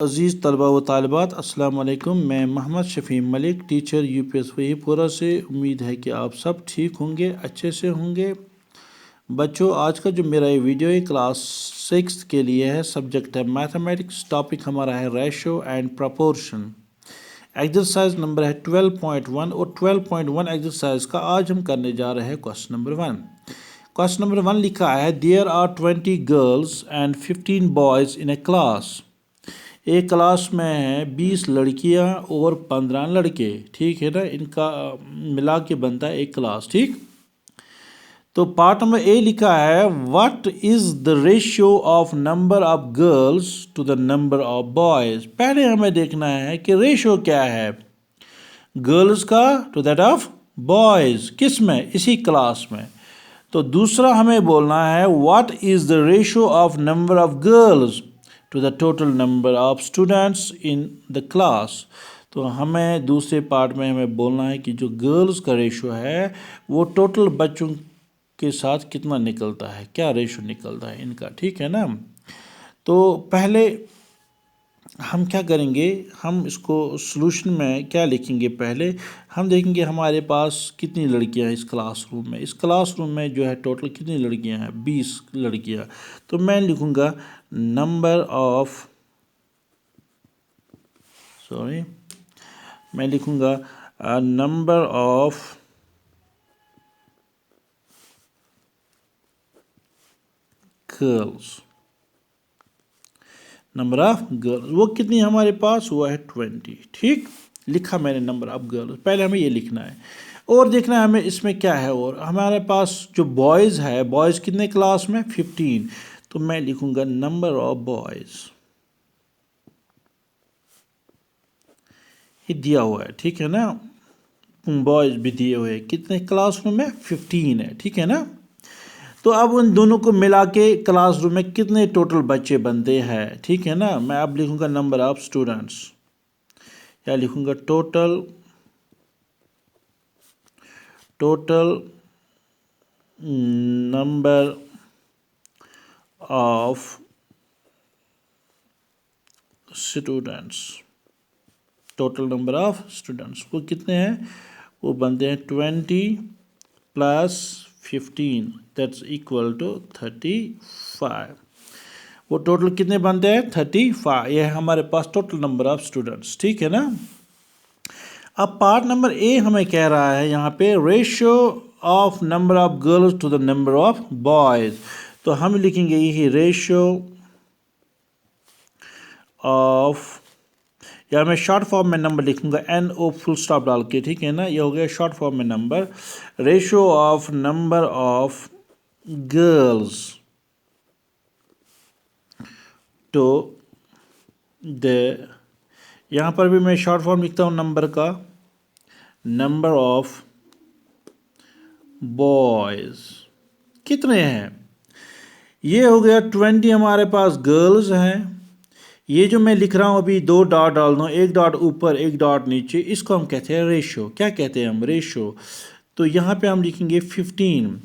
अज़ीज़ तलबा व तालिबात अस्सलाम वालेकुम। मैं मोहम्मद शफ़ी मलिक, टीचर UPS वहीपुरा से। उम्मीद है कि आप सब ठीक होंगे, अच्छे से होंगे। बच्चों, आज का जो मेरा ये वीडियो है क्लास 6 के लिए है। सब्जेक्ट है मैथमेटिक्स। टॉपिक हमारा है ratio and proportion. Exercise number है 12.1 और 12.1 एक्सरसाइज का आज हम करने जा रहे हैं क्वेश्चन नंबर 1। क्वेश्चन नंबर 1 लिखा है, there are 20 girls and 15 boys in a class. एक क्लास में है 20 लड़कियां और 15 लड़के, ठीक है ना। इनका मिला के बनता है एक क्लास, ठीक। तो पार्ट नंबर ए लिखा है, what is the ratio of number of girls to the number of boys. पहले हमें देखना है कि रेशियो क्या है गर्ल्स का टू दैट ऑफ बॉयज, किस में, इसी क्लास में। तो दूसरा हमें बोलना है, what is the ratio of number of girls to the total number of students in the class. तो हमें दूसरे पार्ट में हमें बोलना है कि जो गर्ल्स का रेशो है वो टोटल बच्चों के साथ कितना निकलता है, क्या रेशो निकलता है इनका, ठीक है ना। तो पहले हम क्या करेंगे, हम इसको सॉल्यूशन में क्या लिखेंगे। पहले हम देखेंगे हमारे पास कितनी लड़कियां हैं इस क्लासरूम में। इस क्लासरूम में जो है टोटल कितनी लड़कियां हैं, 20 लड़कियां। तो मैं लिखूंगा नंबर ऑफ, सॉरी, मैं लिखूंगा number of girls. Number of girls वो कितनी हमारे पास, वो है 20, ठीक। लिखा मैंने नंबर ऑफ गर्ल्स। पहले हमें ये लिखना है और देखना है हमें इसमें क्या है। और हमारे पास जो बॉयज़ है, बॉयज़ कितने क्लास में, 15। तो मैं लिखूंगा नंबर ऑफ बॉयज़, ये दिया हुआ है, ठीक है ना। बॉयज़ भी दिए हुए हैं, कितने क्लासरूम में, 15 है, ठीक है ना। तो अब उन दोनों को मिला के क्लासरूम में कितने टोटल बच्चे बनते हैं, ठीक है ना। मैं अब लिखूंगा नंबर ऑफ स्टूडेंट्स, या लिखूंगा total number of students. Total number of students वो कितने हैं, वो बनते हैं 20 प्लस 15, दैट्स इक्वल टू 35। वो टोटल कितने बनते हैं, 35। ये है हमारे पास टोटल नंबर ऑफ स्टूडेंट्स, ठीक है ना। अब पार्ट नंबर ए हमें कह रहा है यहाँ पे, ratio of number of girls to the number of boys. तो हम लिखेंगे यही रेशियो ऑफ, या मैं शॉर्ट फॉर्म में नंबर लिखूंगा NO फुल स्टॉप डाल के, ठीक है ना। ये हो गया शॉर्ट फॉर्म में number, ratio of number of girls to the, यहाँ पर भी मैं शॉर्ट फॉर्म लिखता हूँ नंबर का, नंबर ऑफ बॉयज कितने हैं। ये हो गया 20 हमारे पास गर्ल्स हैं। ये जो मैं लिख रहा हूँ अभी, 2 डॉट डाल दूँ, एक डॉट ऊपर एक डॉट नीचे, इसको हम कहते हैं रेशो। क्या कहते हैं हम, रेशो। तो यहाँ पे हम लिखेंगे 15।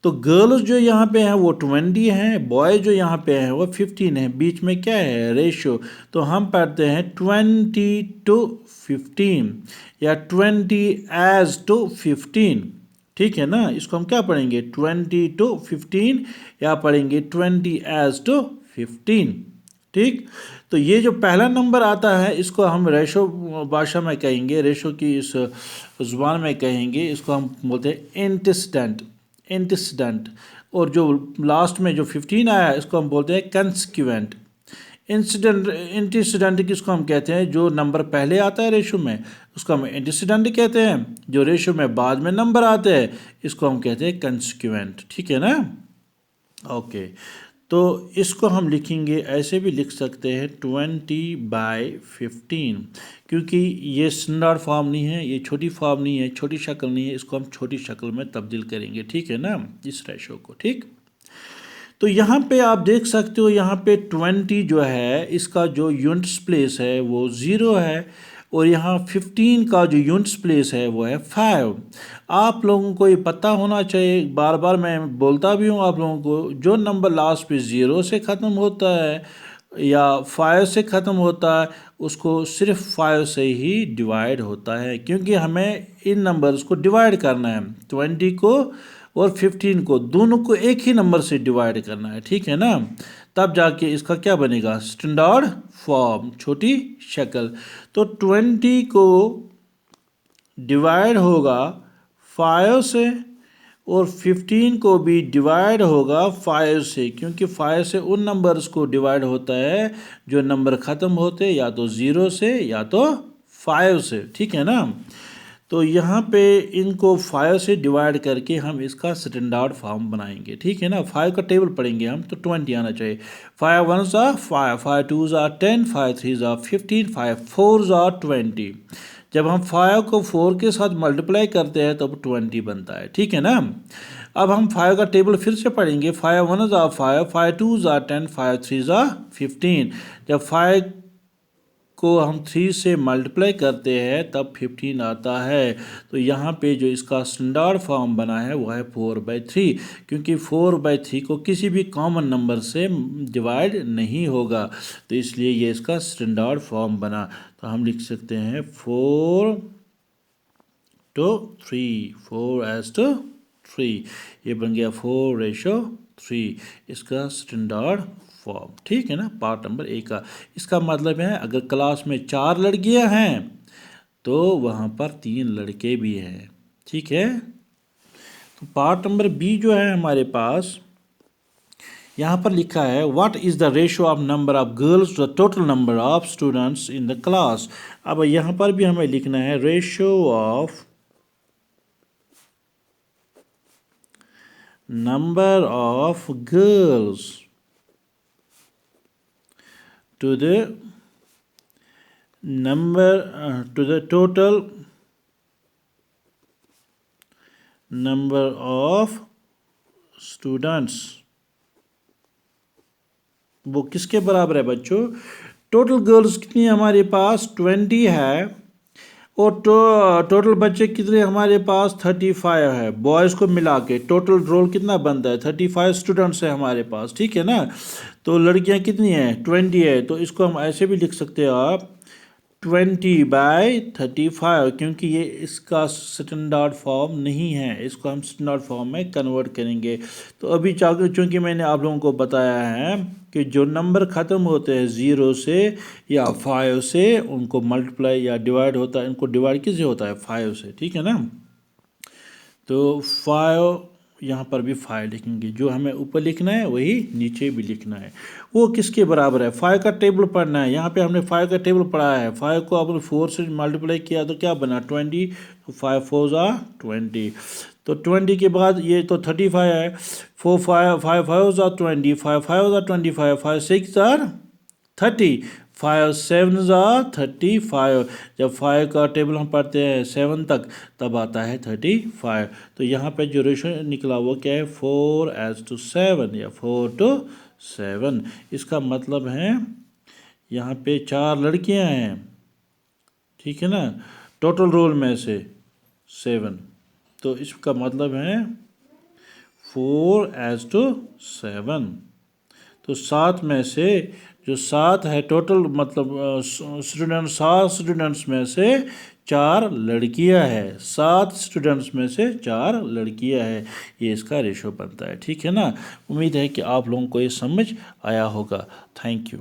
तो गर्ल्स जो यहाँ पे हैं वो 20 हैं, बॉय जो यहाँ पे हैं वो 15 हैं। बीच में क्या है, रेशो। तो हम पढ़ते हैं 20:15 या 20:15, ठीक है ना। इसको हम क्या पढ़ेंगे, 20:15 या पढ़ेंगे 20:15, ठीक। तो ये जो पहला नंबर आता है इसको हम रेशो भाषा में कहेंगे, रेशो की इस ज़ुबान में कहेंगे, इसको हम बोलते हैं एंटीसीडेंट। और जो लास्ट में जो 15 आया इसको हम बोलते हैं कंसिक्वेंट। एंटीसीडेंट किसको हम कहते हैं, जो नंबर पहले आता है रेशो में उसको हम एंटीसीडेंट कहते हैं। जो रेशो में बाद में नंबर आते हैं इसको हम कहते हैं कंसिक्वेंट, ठीक है ना। ओके, तो इसको हम लिखेंगे, ऐसे भी लिख सकते हैं 20/15, क्योंकि ये स्टैंडर्ड फॉर्म नहीं है, ये छोटी फॉर्म नहीं है, छोटी शक्ल नहीं है। इसको हम छोटी शक्ल में तब्दील करेंगे, ठीक है ना, इस रेशो को, ठीक। तो यहाँ पे आप देख सकते हो, यहाँ पे 20 जो है इसका जो यूनिट्स प्लेस है वो 0 है, और यहाँ 15 का जो यूनिट्स प्लेस है वो है 5। आप लोगों को ये पता होना चाहिए, बार बार मैं बोलता भी हूँ आप लोगों को, जो नंबर लास्ट पे 0 से ख़त्म होता है या 5 से ख़त्म होता है उसको सिर्फ 5 से ही डिवाइड होता है, क्योंकि हमें इन नंबर्स को डिवाइड करना है, 20 को और 15 को, दोनों को एक ही नंबर से डिवाइड करना है, ठीक है ना। तब जाके इसका क्या बनेगा, स्टैंडर्ड फॉर्म, छोटी शक्ल। तो 20 को डिवाइड होगा 5 से और 15 को भी डिवाइड होगा 5 से, क्योंकि 5 से उन नंबर्स को डिवाइड होता है जो नंबर ख़त्म होते या तो 0 से या तो 5 से, ठीक है ना। तो यहाँ पे इनको 5 से डिवाइड करके हम इसका स्टैंडर्ड फॉर्म बनाएंगे, ठीक है ना। 5 का टेबल पढ़ेंगे हम तो 20 आना चाहिए। 5 1s are 5, 5 2s are 10, 5 3s are 15, 5 4s are 20। जब हम 5 को 4 के साथ मल्टीप्लाई करते हैं तब 20 बनता है, ठीक है ना। अब हम 5 का टेबल फिर से पढ़ेंगे। 5 1s are 5, 5 2s are 10, 5 3s are 15। जब 5 को हम 3 से मल्टीप्लाई करते हैं तब 15 आता है। तो यहाँ पे जो इसका स्टैंडर्ड फॉर्म बना है वो है 4/3, क्योंकि 4/3 को किसी भी कॉमन नंबर से डिवाइड नहीं होगा, तो इसलिए ये इसका स्टैंडर्ड फॉर्म बना। तो हम लिख सकते हैं 4:3, 4:3, ये बन गया 4:3, इसका स्टैंडर्ड फॉर्म, ठीक है ना। पार्ट नंबर ए का इसका मतलब है अगर क्लास में 4 लड़कियां हैं तो वहाँ पर 3 लड़के भी हैं, ठीक है। तो पार्ट नंबर बी जो है हमारे पास, यहाँ पर लिखा है what is the ratio of number of girls to the total number of students in the class. अब यहाँ पर भी हमें लिखना है ratio of number of girls to the to the total number of students। वो किसके बराबर है बच्चों, टोटल गर्ल्स कितनी है हमारे पास 20 है, और टोटल बच्चे कितने हमारे पास 35 है। बॉयज़ को मिला के टोटल रोल कितना बनता है 35 स्टूडेंट्स है हमारे पास, ठीक है ना। तो लड़कियां कितनी हैं 20 है, तो इसको हम ऐसे भी लिख सकते हो आप 20/35, क्योंकि ये इसका स्टैंडर्ड फॉर्म नहीं है, इसको हम स्टैंडर्ड फॉर्म में कन्वर्ट करेंगे। तो अभी चूँकि मैंने आप लोगों को बताया है कि जो नंबर ख़त्म होते हैं 0 से या 5 से उनको मल्टीप्लाई या डिवाइड होता है, इनको डिवाइड किससे होता है 5 से, ठीक है ना। तो 5 यहाँ पर भी 5 लिखेंगे, जो हमें ऊपर लिखना है वही नीचे भी लिखना है। वो किसके बराबर है, 5 का टेबल पढ़ना है। यहाँ पे हमने 5 का टेबल पढ़ा है, 5 को आपने 4 से मल्टीप्लाई किया तो क्या बना 20, तो 5 4s are 20। तो 20 के बाद ये तो 35 है, 4 5 5s are 20, 5 5s are 25, 5 6s are 30, 5 7s are 35। जब 5 का टेबल हम पढ़ते हैं 7 तक तब आता है 35। तो यहाँ पे जो रेशो निकला वो क्या है 4:7 या 4:7। इसका मतलब है यहाँ पे 4 लड़कियाँ हैं, ठीक है ना, टोटल रोल में से 7, तो इसका मतलब है 4:7। तो 7 में से जो 7 है टोटल मतलब स्टूडेंट 7 स्टूडेंट्स में से 4 लड़कियां हैं, 7 स्टूडेंट्स में से 4 लड़कियां हैं, ये इसका रेशो बनता है, ठीक है ना। उम्मीद है कि आप लोगों को ये समझ आया होगा। Thank you.